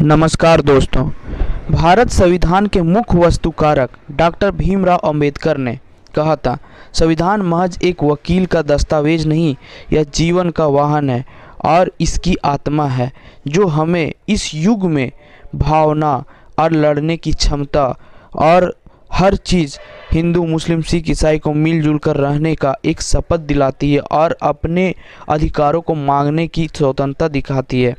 नमस्कार दोस्तों। भारत संविधान के मुख्य वस्तुकारक डॉक्टर भीमराव अंबेडकर ने कहा था, संविधान महज एक वकील का दस्तावेज नहीं, यह जीवन का वाहन है और इसकी आत्मा है जो हमें इस युग में भावना और लड़ने की क्षमता और हर चीज़ हिंदू मुस्लिम सिख ईसाई को मिलजुल कर रहने का एक शपथ दिलाती है और अपने अधिकारों को मांगने की स्वतंत्रता दिखाती है।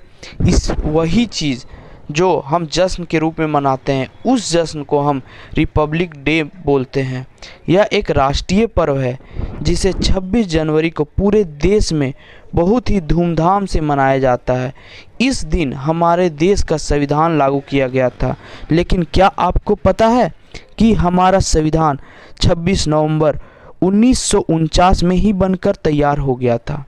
इस वही चीज़ जो हम जश्न के रूप में मनाते हैं, उस जश्न को हम रिपब्लिक डे बोलते हैं। यह एक राष्ट्रीय पर्व है जिसे 26 जनवरी को पूरे देश में बहुत ही धूमधाम से मनाया जाता है। इस दिन हमारे देश का संविधान लागू किया गया था, लेकिन क्या आपको पता है कि हमारा संविधान 26 नवंबर 1949 में ही बनकर तैयार हो गया था,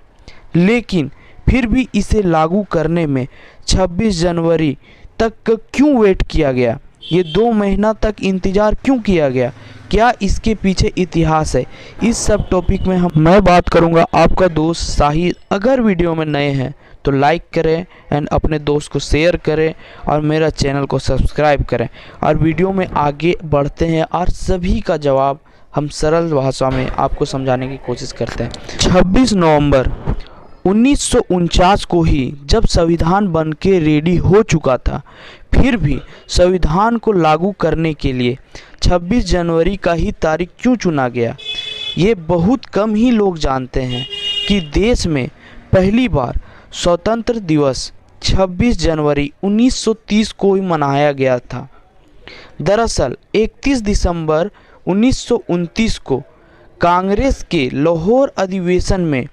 लेकिन फिर भी इसे लागू करने में 26 जनवरी तक क्यों वेट किया गया? ये 2 महीना तक इंतज़ार क्यों किया गया? क्या इसके पीछे इतिहास है? इस सब टॉपिक में मैं बात करूंगा, आपका दोस्त साहिद। अगर वीडियो में नए हैं तो लाइक करें एंड अपने दोस्त को शेयर करें और मेरा चैनल को सब्सक्राइब करें। और वीडियो में आगे बढ़ते हैं और सभी का जवाब हम सरल भाषा में आपको समझाने की कोशिश करते हैं। 26 नवंबर 1949 को ही जब संविधान बनके रेडी हो चुका था, फिर भी संविधान को लागू करने के लिए 26 जनवरी का ही तारीख क्यों चुना गया? ये बहुत कम ही लोग जानते हैं कि देश में पहली बार स्वतंत्र दिवस 26 जनवरी 1930 को ही मनाया गया था। दरअसल 31 दिसंबर 1929 को कांग्रेस के लाहौर अधिवेशन में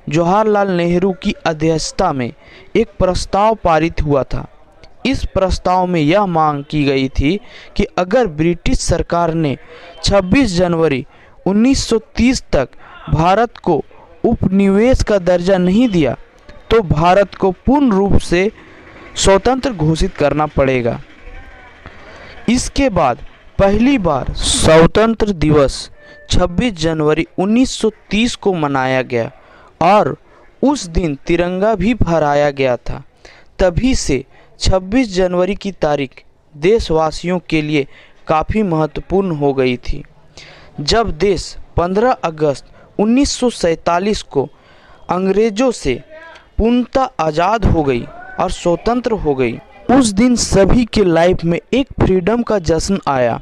जवाहरलाल नेहरू की अध्यक्षता में एक प्रस्ताव पारित हुआ था। इस प्रस्ताव में यह मांग की गई थी कि अगर ब्रिटिश सरकार ने 26 जनवरी 1930 तक भारत को उपनिवेश का दर्जा नहीं दिया तो भारत को पूर्ण रूप से स्वतंत्र घोषित करना पड़ेगा। इसके बाद पहली बार स्वतंत्र दिवस 26 जनवरी 1930 को मनाया गया और उस दिन तिरंगा भी फहराया गया था। तभी से 26 जनवरी की तारीख देशवासियों के लिए काफ़ी महत्वपूर्ण हो गई थी। जब देश 15 अगस्त 1947 को अंग्रेज़ों से पूर्णतः आज़ाद हो गई और स्वतंत्र हो गई, उस दिन सभी के लाइफ में एक फ्रीडम का जश्न आया।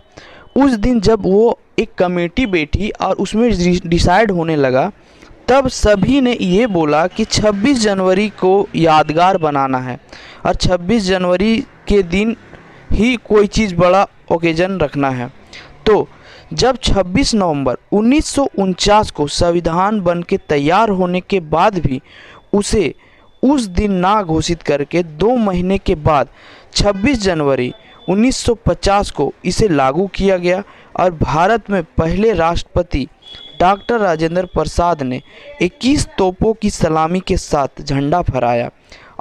उस दिन जब वो एक कमेटी बैठी और उसमें डिसाइड होने लगा, तब सभी ने ये बोला कि 26 जनवरी को यादगार बनाना है और 26 जनवरी के दिन ही कोई चीज़ बड़ा ओकेजन रखना है। तो जब 26 नवंबर 1949 को संविधान बन के तैयार होने के बाद भी उसे उस दिन ना घोषित करके 2 महीने के बाद 26 जनवरी 1950 को इसे लागू किया गया और भारत में पहले राष्ट्रपति डॉक्टर राजेंद्र प्रसाद ने 21 तोपों की सलामी के साथ झंडा फहराया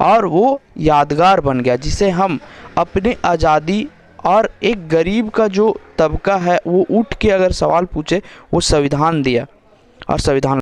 और वो यादगार बन गया, जिसे हम अपने आज़ादी और एक गरीब का जो तबका है वो उठ के अगर सवाल पूछे, वो संविधान दिया और संविधान